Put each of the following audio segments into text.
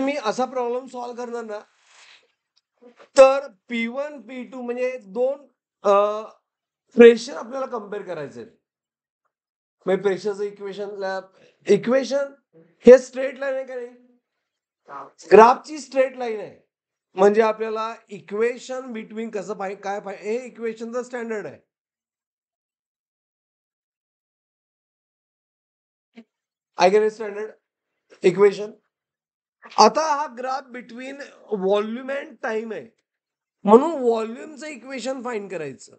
मी असा problem solve करणार ना, तर P1 P2 म्हणजे दोन प्रेशर आपल्याला कम्पेअर करायचे. म्हणजे प्रेशरचं इक्वेशन हे स्ट्रेट लाईन आहे का नाही? ग्राफची स्ट्रेट लाईन आहे. म्हणजे आपल्याला इक्वेशन बिटवीन कसं पाहिजे काय पाहिजे हे इक्वेशनचं स्टँडर्ड आहे. आय स्टँडर्ड इक्वेशन. आता हा graph between volume and time आहे, म्हणून व्हॉल्यूमचं इक्वेशन फाइंड करायचं.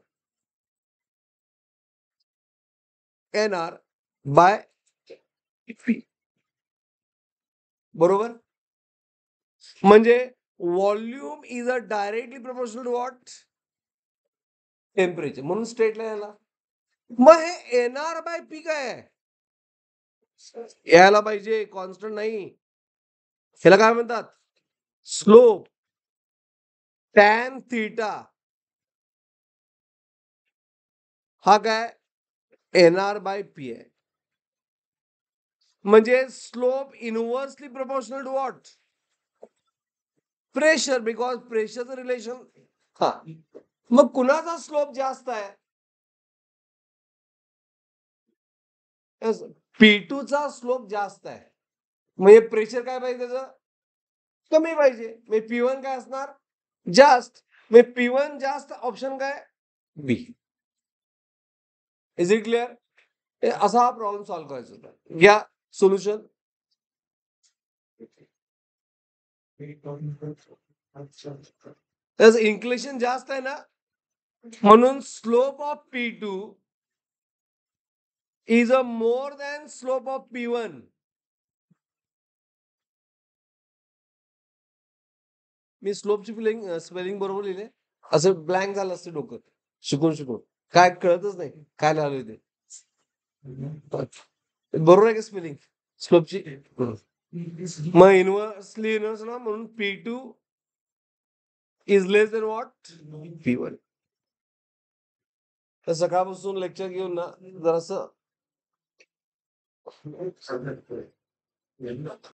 NR by P. बरोबर. म्हणजे volume is a directly proportional to what? Temperature. म्हणून स्ट्रेट लाईन आला. मग हे NR बाय P काय आहे? यायला पाहिजे, कॉन्स्टंट नाही. ह्याला काय म्हणतात? Slope tan theta. हा काय? NR बाय P आहे. म्हणजे slope inversely proportional to what? Pressure. Because प्रेशरचं रिलेशन. हा, मग कुणाचा स्लोप जास्त आहे? P2 चा स्लोप जास्त आहे. म्हणजे प्रेशर काय पाहिजे त्याचं? कमी पाहिजे. म्हणजे P1 काय असणार? जास्त. म्हणजे P1 जास्त. ऑप्शन काय? बी. Is it clear? असा हा प्रॉब्लेम सॉल्व्ह करायचा होता. घ्या सोल्युशन. त्याचं इन्क्लिनेशन जास्त आहे ना, म्हणून slope of P2 is a more than slope of P1. मी स्लोपची स्पेलिंग बरोबर लिहिले, असं ब्लँक झालं असतं डोकं शिकून काय कळतच नाही काय लिहिलंय ते. बरोबर आहे का स्पेलिंग स्लोपची? मग इनव्हर्सली ना, म्हणून P2 is less than what? P1. तर सकाळपासून लेक्चर घेऊन ना जरासं